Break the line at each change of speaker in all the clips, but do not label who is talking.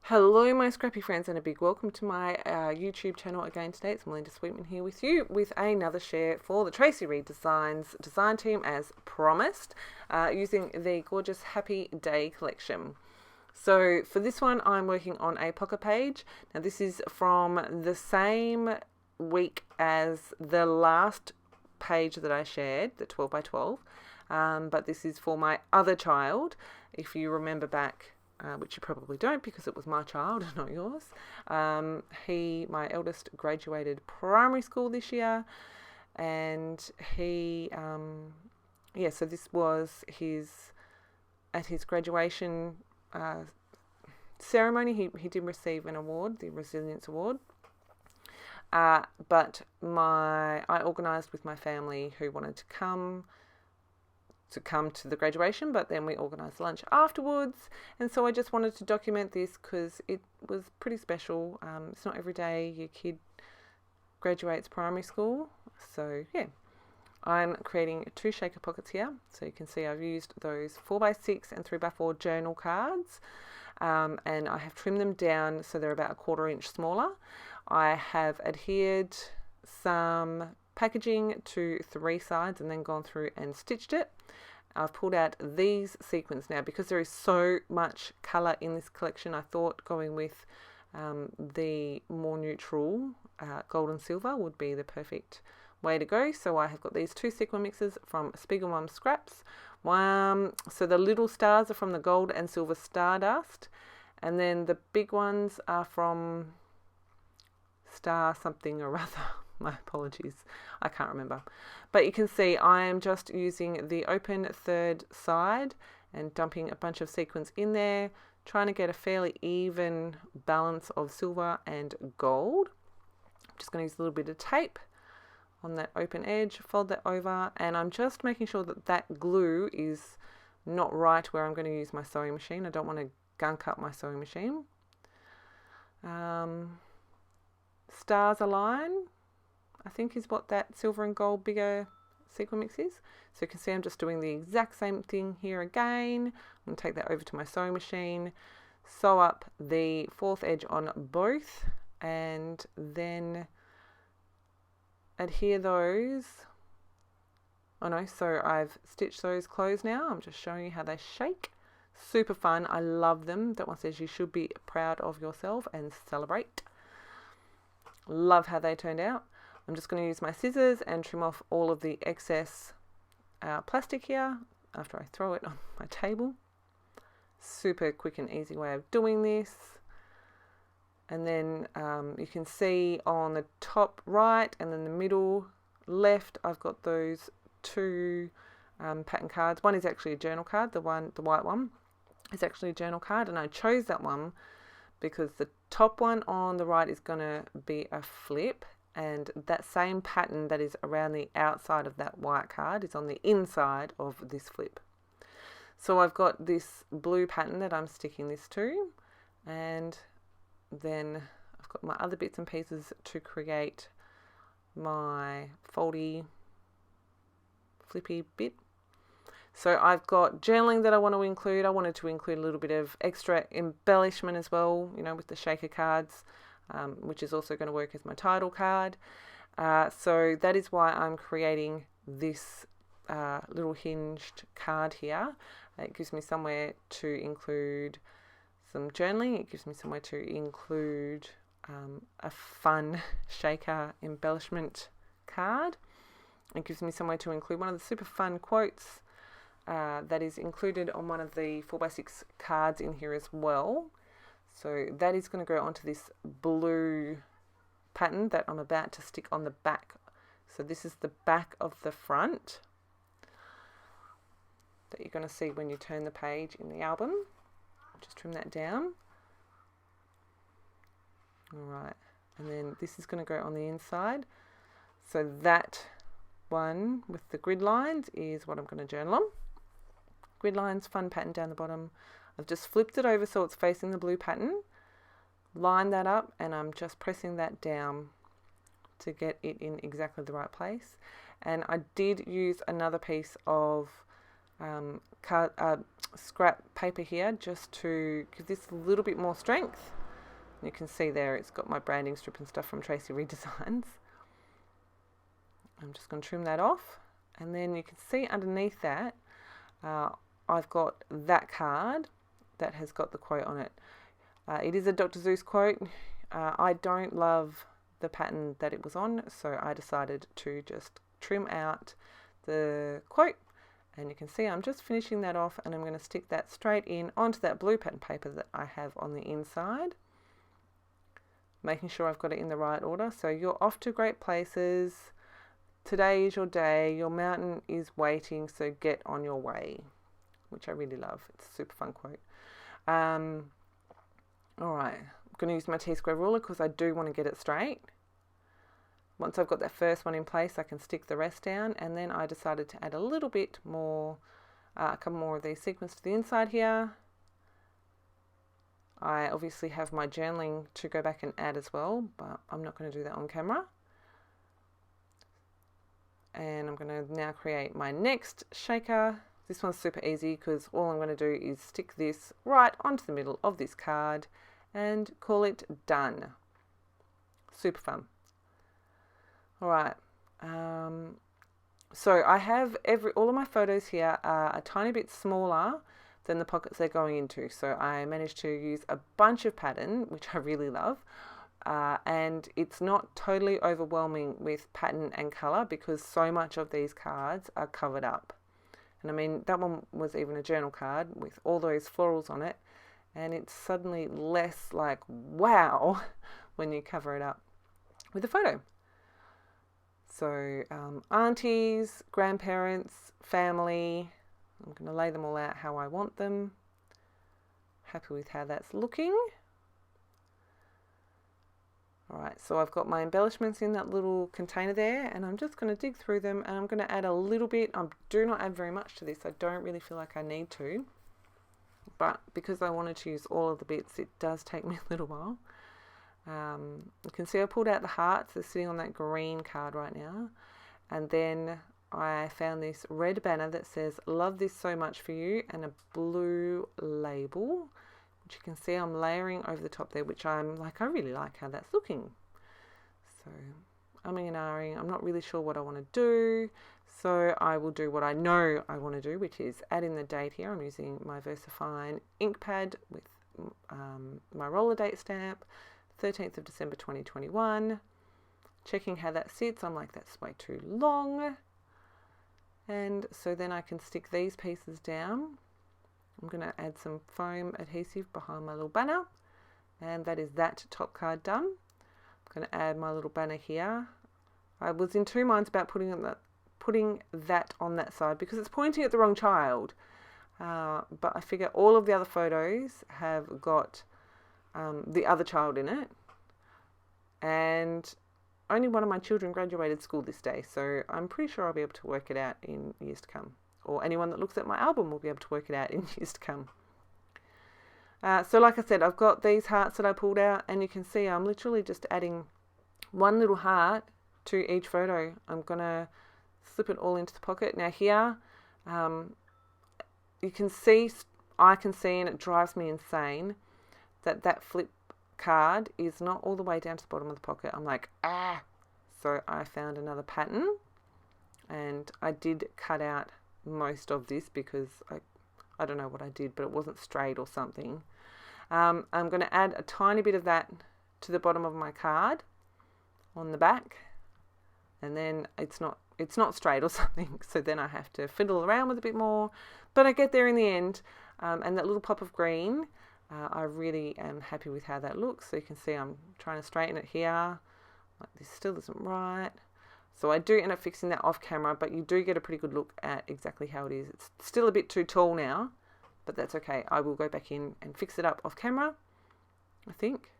Hello my scrappy friends and a big welcome to my YouTube channel again today. It's Melinda Sweetman here with you with another share for the Traci Reed Designs design team as promised, using the gorgeous Happy Day collection. So for this one I'm working on a pocket page. Now this is from the same week as the last page that I shared, the 12 by 12, but this is for my other child. If you remember back, which you probably don't because it was my child, not yours. My eldest, graduated primary school this year, and so this was at his graduation ceremony. He did receive an award, the Resilience Award. But I organised with my family who wanted to come to the graduation, but then we organised lunch afterwards, and so I just wanted to document this because it was pretty special. It's not every day your kid graduates primary school, so yeah. I'm creating 2 shaker pockets here, so you can see I've used those 4x6 and 3x4 journal cards, and I have trimmed them down so they're about 1/4 inch smaller. I have adhered some packaging to 3 sides and then gone through and stitched it. I've pulled out these sequins now because there is so much colour in this collection. I thought going with the more neutral gold and silver would be the perfect way to go. So I have got these 2 sequin mixes from Spiegelmum Scraps. So the little stars are from the gold and silver Stardust, and then the big ones are from Star something or other. My apologies, I can't remember. But you can see I am just using the open 3rd side and dumping a bunch of sequins in there, trying to get a fairly even balance of silver and gold. I'm just going to use a little bit of tape on that open edge, fold that over, and I'm just making sure that that glue is not right where I'm going to use my sewing machine. I don't want to gunk up my sewing machine. Stars align, I think, is what that silver and gold bigger sequin mix is. So you can see I'm just doing the exact same thing here again. I'm going to take that over to my sewing machine, sew up the 4th edge on both, and then adhere those. So I've stitched those closed now. I'm just showing you how they shake. Super fun. I love them. That one says you should be proud of yourself and celebrate. Love how they turned out. I'm just going to use my scissors and trim off all of the excess plastic here after I throw it on my table. Super quick and easy way of doing this. And then you can see on the top right and then the middle left, I've got those 2 pattern cards. One is actually a journal card. The white one is actually a journal card, and I chose that one because the top one on the right is going to be a flip, and that same pattern that is around the outside of that white card is on the inside of this flip. So I've got this blue pattern that I'm sticking this to, and then I've got my other bits and pieces to create my foldy flippy bit. So I've got journaling that I want to include. I wanted to include a little bit of extra embellishment as well, with the shaker cards, which is also going to work as my title card. So that is why I'm creating this little hinged card here. It gives me somewhere to include some journaling. It gives me somewhere to include a fun shaker embellishment card. It gives me somewhere to include one of the super fun quotes that is included on one of the 4x6 cards in here as well. So that is going to go onto this blue pattern that I'm about to stick on the back. So this is the back of the front that you're going to see when you turn the page in the album. Just trim that down. Alright, and then this is going to go on the inside. So that one with the grid lines is what I'm going to journal on. Grid lines, fun pattern down the bottom. I've just flipped it over so it's facing the blue pattern. Line that up, and I'm just pressing that down to get it in exactly the right place. And I did use another piece of scrap paper here just to give this a little bit more strength. You can see there it's got my branding strip and stuff from Traci Redesigns. I'm just going to trim that off, and then you can see underneath that I've got that card that has got the quote on it. It is a Dr. Seuss quote. I don't love the pattern that it was on, so I decided to just trim out the quote, and you can see I'm just finishing that off, and I'm going to stick that straight in onto that blue pattern paper that I have on the inside, making sure I've got it in the right order. So you're off to great places. Today is your day. Your mountain is waiting, so get on your way, which I really love. It's a super fun quote. All right, I'm going to use my T-square ruler because I do want to get it straight. Once I've got that first one in place, I can stick the rest down, and then I decided to add a little bit more, a couple more of these sequins to the inside here. I obviously have my journaling to go back and add as well, but I'm not going to do that on camera. And I'm going to now create my next shaker. This one's super easy because all I'm going to do is stick this right onto the middle of this card and call it done. Super fun. All right. So I have all of my photos here are a tiny bit smaller than the pockets they're going into. So I managed to use a bunch of pattern, which I really love. And it's not totally overwhelming with pattern and colour because so much of these cards are covered up. And I mean, that one was even a journal card with all those florals on it, and it's suddenly less like wow when you cover it up with a photo. So aunties, grandparents, family, I'm going to lay them all out how I want them. Happy with how that's looking. Alright, so I've got my embellishments in that little container there, and I'm just going to dig through them, and I'm going to add a little bit. I do not add very much to this. I don't really feel like I need to, but because I wanted to use all of the bits, it does take me a little while. You can see I pulled out the hearts. They're sitting on that green card right now, and then I found this red banner that says "Love this so much for you" and a blue label. You can see I'm layering over the top there, which I'm like, I really like how that's looking. So umming and ahhing, I'm not really sure what I want to do. So I will do what I know I want to do, which is add in the date here. I'm using my VersaFine ink pad with my roller date stamp, 13th of December 2021. Checking how that sits. I'm like, that's way too long. And so then I can stick these pieces down. I'm going to add some foam adhesive behind my little banner, and that is that top card done. I'm going to add my little banner here. I was in two minds about putting that on that side because it's pointing at the wrong child, but I figure all of the other photos have got the other child in it, and only one of my children graduated school this day, so I'm pretty sure I'll be able to work it out in years to come. Or anyone that looks at my album will be able to work it out in years to come. So like I said, I've got these hearts that I pulled out, and you can see I'm literally just adding one little heart to each photo. I'm going to slip it all into the pocket. Now here, you can see, I can see, and it drives me insane, that flip card is not all the way down to the bottom of the pocket. I'm like, ah! So I found another pattern, and I did cut out most of this because I don't know what I did, but it wasn't straight or something. I'm going to add a tiny bit of that to the bottom of my card on the back, and then it's not straight or something, so then I have to fiddle around with a bit more, but I get there in the end. And that little pop of green, I really am happy with how that looks. So you can see I'm trying to straighten it here, like this still isn't right. So I do end up fixing that off camera, but you do get a pretty good look at exactly how it is. It's still a bit too tall now, but that's okay. I will go back in and fix it up off camera, I think.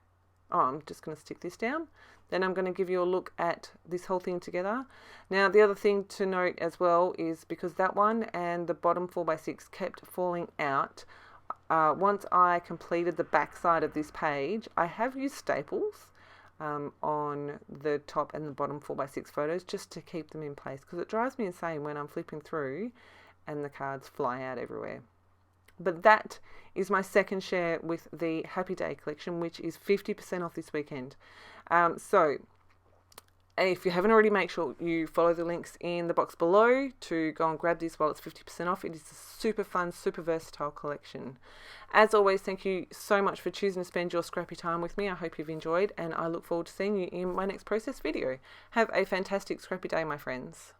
Oh, I'm just going to stick this down. Then I'm going to give you a look at this whole thing together. Now, the other thing to note as well is because that one and the bottom 4x6 kept falling out, once I completed the back side of this page, I have used staples on the top and the bottom 4x6 photos just to keep them in place, because it drives me insane when I'm flipping through and the cards fly out everywhere. But that is my second share with the Happy Day collection, which is 50% off this weekend. So if you haven't already, make sure you follow the links in the box below to go and grab this while it's 50% off. It is a super fun, super versatile collection. As always, thank you so much for choosing to spend your scrappy time with me. I hope you've enjoyed, and I look forward to seeing you in my next process video. Have a fantastic scrappy day, my friends.